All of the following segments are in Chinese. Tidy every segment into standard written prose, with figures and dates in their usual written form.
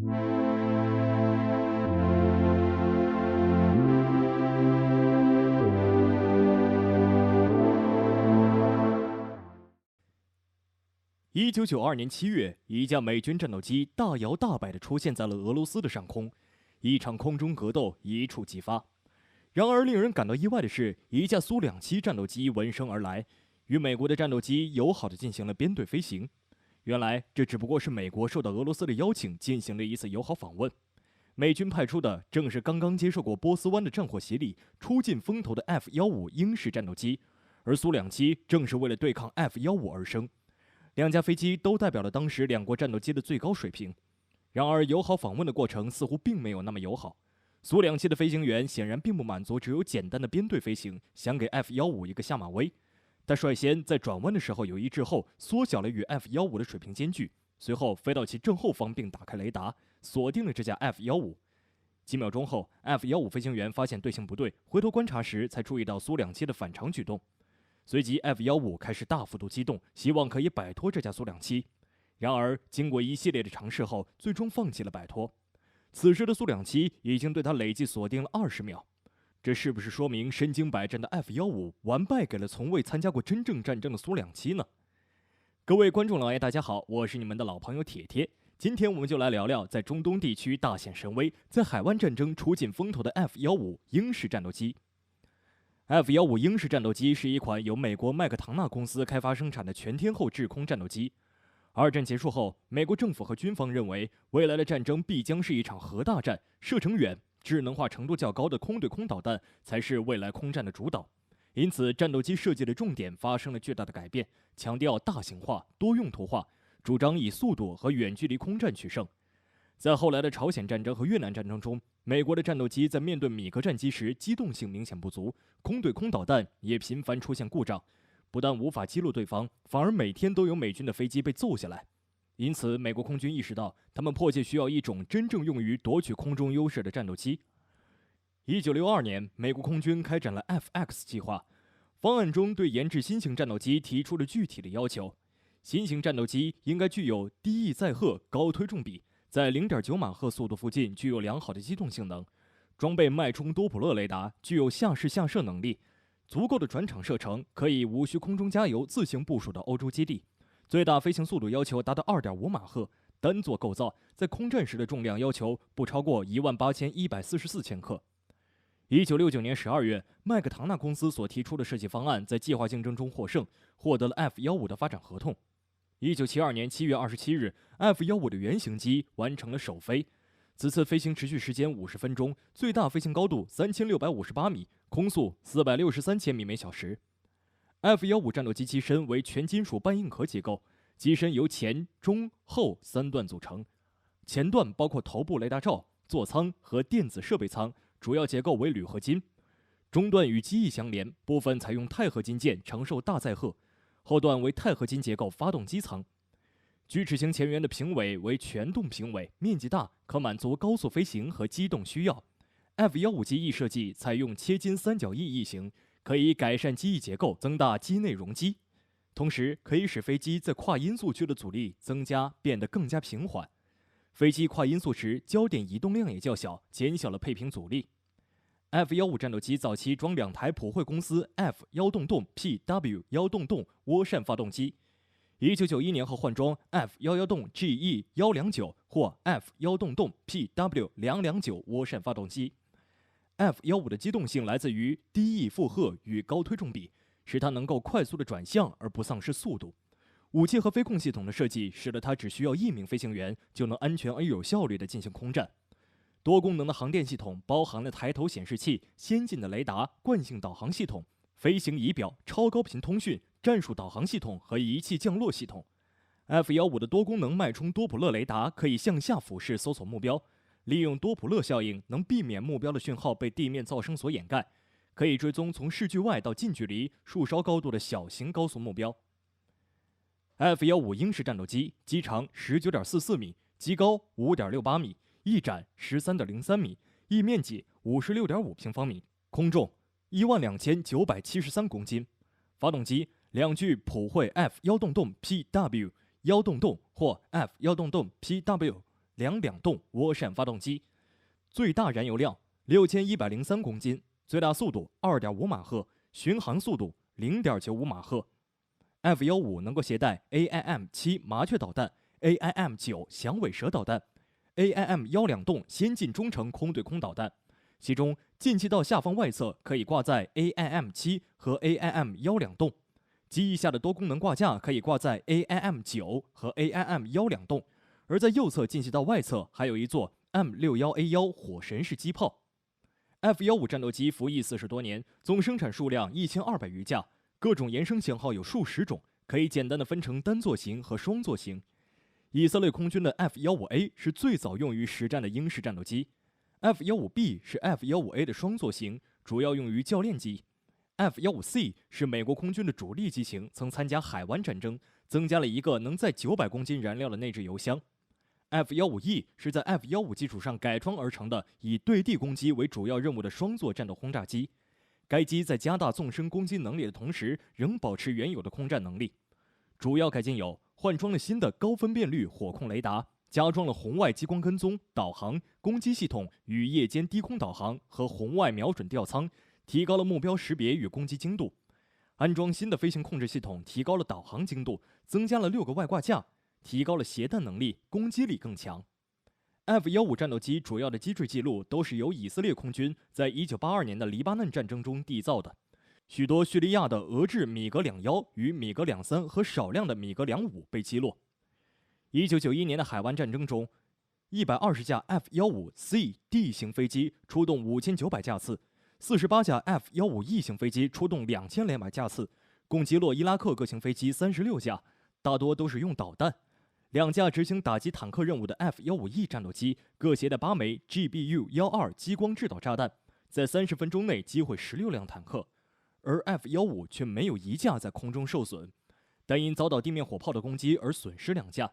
1992年7月，一架美军战斗机大摇大摆地出现在了俄罗斯的上空，一场空中格斗一触即发。然而，令人感到意外的是，一架苏2-7战斗机闻声而来，与美国的战斗机友好地进行了编队飞行。原来，这只不过是美国受到俄罗斯的邀请进行了一次友好访问。美军派出的正是刚刚接受过波斯湾的战火洗礼、出尽风头的 F-15英式战斗机，而苏2-7正是为了对抗 F-15而生。两架飞机都代表了当时两国战斗机的最高水平。然而，友好访问的过程似乎并没有那么友好。苏2-7的飞行员显然并不满足只有简单的编队飞行，想给 F-15一个下马威。他率先在转弯的时候有意滞后，缩小了与 F-15的水平间距，随后飞到其正后方并打开雷达，锁定了这架 F-15。几秒钟后 ，F-15飞行员发现队形不对，回头观察时才注意到苏2-7的反常举动。随即 F-15开始大幅度机动，希望可以摆脱这架苏2-7。然而，经过一系列的尝试后，最终放弃了摆脱。此时的苏2-7已经对他累计锁定了20秒。这是不是说明身经百战的 F-15完败给了从未参加过真正战争的苏2-7呢？各位观众老爷，大家好，我是你们的老朋友铁铁。今天我们就来聊聊在中东地区大显神威、在海湾战争出尽风头的 F-15英式战斗机。F-15英式战斗机是一款由美国麦克唐纳公司开发生产的全天候制空战斗机。二战结束后，美国政府和军方认为，未来的战争必将是一场核大战，射程远、智能化程度较高的空对空导弹才是未来空战的主导。因此，战斗机设计的重点发生了巨大的改变，强调大型化、多用途化，主张以速度和远距离空战取胜。在后来的朝鲜战争和越南战争中，美国的战斗机在面对米格战机时机动性明显不足，空对空导弹也频繁出现故障，不但无法击落对方，反而每天都有美军的飞机被揍下来。因此，美国空军意识到，他们迫切需要一种真正用于夺取空中优势的战斗机。1962年，美国空军开展了 FX 计划，方案中对研制新型战斗机提出了具体的要求。新型战斗机应该具有低翼载荷、高推重比，在 0.9 马赫速度附近具有良好的机动性能，装备脉冲多普勒雷达，具有下视下射能力，足够的转场射程，可以无需空中加油自行部署到欧洲基地。最大飞行速度要求达到 2.5 马赫，单座构造，在空战时的重量要求不超过18144千克。1969年12月，麦克唐纳公司所提出的设计方案在计划竞争中获胜，获得了 F-15的发展合同。1972年7月27日 ，F-15的原型机完成了首飞。此次飞行持续时间50分钟，最大飞行高度3658米，空速463千米每小时。F-15战斗机机身为全金属半硬壳结构，机身由前、中、后3段组成。前段包括头部雷达罩、座舱和电子设备舱，主要结构为铝合金。中段与机翼相连，部分采用钛合金件承受大载荷。后段为钛合金结构发动机舱，锯齿形前缘的评尾为全动评尾，面积大，可满足高速飞行和机动需要。F-15机翼设计采用切金三角翼翼型，可以改善机翼结构，增大机内容积，同时可以使飞机在跨音速区的阻力增加，变得更加平缓。飞机跨音速时，焦点移动量也较小，减小了配平阻力。F-15战斗机早期装2台普惠公司 F-1PW-1 涡扇发动机，1991年后换装 F-11GE-129 或 F-1PW-229 涡扇发动机。F-15的机动性来自于低翼负荷与高推重比，使它能够快速的转向而不丧失速度。武器和飞控系统的设计使得它只需要1名飞行员就能安全而有效率地进行空战。多功能的航电系统包含了抬头显示器、先进的雷达、惯性导航系统、飞行仪表、超高频通讯、战术导航系统和仪器降落系统。F-15的多功能脉冲多普勒雷达可以向下俯视搜索目标，利用多普勒效应能避免目标的讯号被地面噪声所掩盖，可以追踪从视距外到近距离数稍高度的小型高速目标。F-15英式战斗机机长 19.44 米，机高 5.68 米，翼展 13.03 米，翼面积 56.5 平方米，空重 12973公斤。发动机2具普惠 F-1PW-1或 F-1PW 两动涡扇发动机，最大燃油量6103公斤，最大速度2.5马赫，巡航速度0.95马赫。F-15能够携带 AIM-7 麻雀导弹、AIM-9 响尾蛇导弹、AIM-1动先进中程空对空导弹，其中进气道下方外侧可以挂载 AIM-7和 AIM-1动，机翼下的多功能挂架可以挂载 AIM-9和 AIM-1动，而在右侧进气道外侧还有一座 M61A1 火神式机炮。F-15战斗机服役40多年，总生产数量1200余架，各种衍生型号有数十种，可以简单的分成单座型和双座型。以色列空军的 F-15A 是最早用于实战的英式战斗机， F-15B 是 F-15A 的双座型，主要用于教练机。F-15C 是美国空军的主力机型，曾参加海湾战争，增加了一个能载900公斤燃料的内置油箱。F-15E 是在 F-15基础上改装而成的，以对地攻击为主要任务的双座战斗轰炸机。该机在加大纵深攻击能力的同时，仍保持原有的空战能力。主要改进有换装了新的高分辨率火控雷达，加装了红外激光跟踪、导航、攻击系统与夜间低空导航和红外瞄准吊舱，提高了目标识别与攻击精度。安装新的飞行控制系统，提高了导航精度，增加了6个外挂架，提高了携弹能力，攻击力更强。F-15战斗机主要的击坠记录都是由以色列空军在1982年的黎巴嫩战争中缔造的，许多叙利亚的俄制米格21与米格23和少量的米格25被击落。1991年的海湾战争中，120架 F-15C-D 型飞机出动5900架次，48架 F-15E 型飞机出动2200架次，共击落伊拉克各型飞机36架，大多都是用导弹。2架执行打击坦克任务的 F-15E 战斗机各携带8枚 GBU-12 激光制导炸弹，在30分钟内击毁16辆坦克，而 F-15却没有一架在空中受损，但因遭到地面火炮的攻击而损失2架。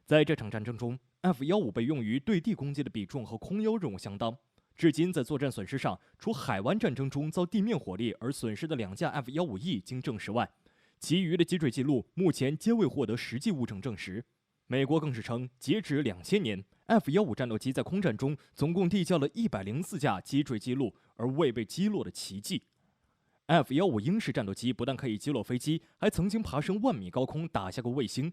在这场战争中， F-15被用于对地攻击的比重和空优任务相当。至今在作战损失上，除海湾战争中遭地面火力而损失的2架 F-15E 经证实外，其余的击坠记录目前皆未获得实际物证证实。美国更是称，截止2000年 ，F-15战斗机在空战中总共缔造了104架击坠记录而未被击落的奇迹。F-15英式战斗机不但可以击落飞机，还曾经爬升100米高空打下过卫星。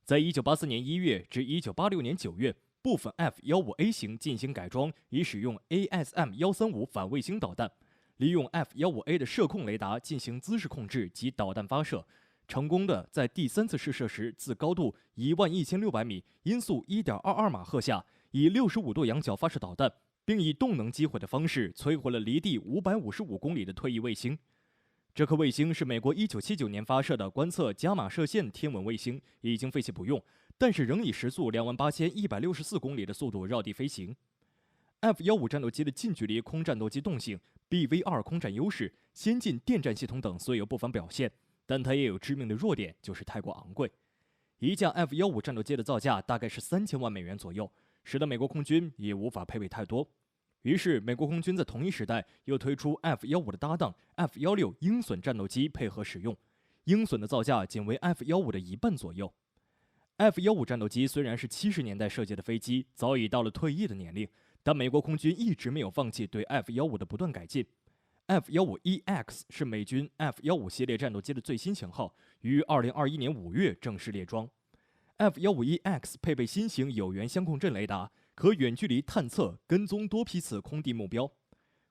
在1984年1月至1986年9月，部分 F-15A 型进行改装，以使用 ASM-135反卫星导弹，利用 F-15A 的射控雷达进行姿势控制及导弹发射，成功的在第3次试射时，自高度11600米、音速1.22马赫下，以65度仰角发射导弹，并以动能击毁的方式摧毁了离地555公里的退役卫星。这颗卫星是美国1979年发射的观测伽马射线天文卫星，已经废弃不用，但是仍以时速28164公里的速度绕地飞行。F-15战斗机的近距离空战斗机动性、BV2空战优势、先进电站系统等虽有不凡表现，但它也有致命的弱点，就是太过昂贵。一架 F-15战斗机的造价大概是3000万美元左右，使得美国空军也无法配备太多。于是，美国空军在同一时代又推出 F-15的搭档 F-16鹰隼战斗机配合使用，鹰隼的造价仅为 F-15的1半左右。F-15战斗机虽然是70年代设计的飞机，早已到了退役的年龄，但美国空军一直没有放弃对 F-15的不断改进。F-15EX 是美军 F-15系列战斗机的最新型号，于2021年5月正式列装。F-15EX 配备新型有源相控阵雷达，可远距离探测、跟踪多批次空地目标。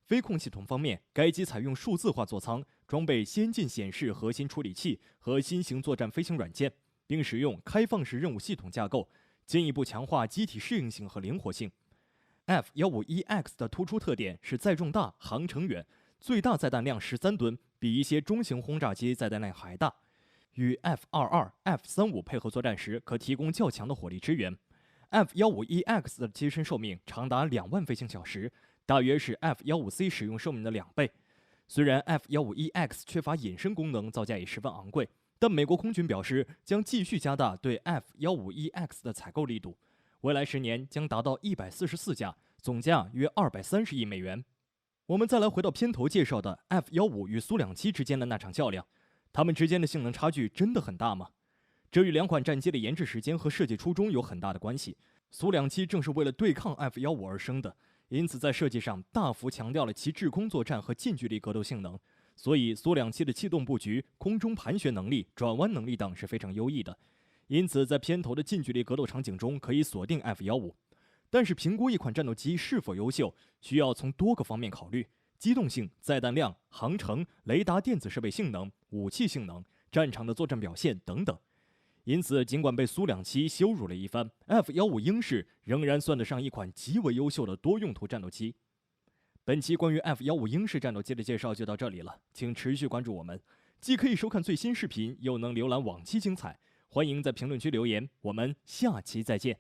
飞控系统方面，该机采用数字化座舱，装备先进显示核心处理器和新型作战飞行软件，并使用开放式任务系统架构，进一步强化机体适应性和灵活性。F-15EX 的突出特点是载重大、航程远，最大载弹量13吨，比一些中型轰炸机载弹量还大。与 F-22、F-35配合作战时，可提供较强的火力支援。F-15EX 的机身寿命长达2万飞行小时，大约是 F-15C 使用寿命的2倍。虽然 F-15EX 缺乏隐身功能，造价也十分昂贵，但美国空军表示将继续加大对 F-15EX 的采购力度，未来10年将达到144架，总价约230亿美元。我们再来回到片头介绍的 F-15与苏2.7之间的那场较量，它们之间的性能差距真的很大吗？这与2款战机的研制时间和设计初衷有很大的关系。苏277正是为了对抗 F-15而生的，因此在设计上大幅强调了其制空作战和近距离格斗性能。所以苏277的气动布局、空中盘旋能力、转弯能力等是非常优异的。因此在片头的近距离格斗场景中可以锁定 F-15。但是评估一款战斗机是否优秀，需要从多个方面考虑：机动性、载弹量、航程、雷达电子设备性能、武器性能、战场的作战表现等等。因此，尽管被苏277羞辱了一番 ，F-15鹰式仍然算得上一款极为优秀的多用途战斗机。本期关于 F-15鹰式战斗机的介绍就到这里了，请持续关注我们，既可以收看最新视频，又能浏览往期精彩。欢迎在评论区留言，我们下期再见。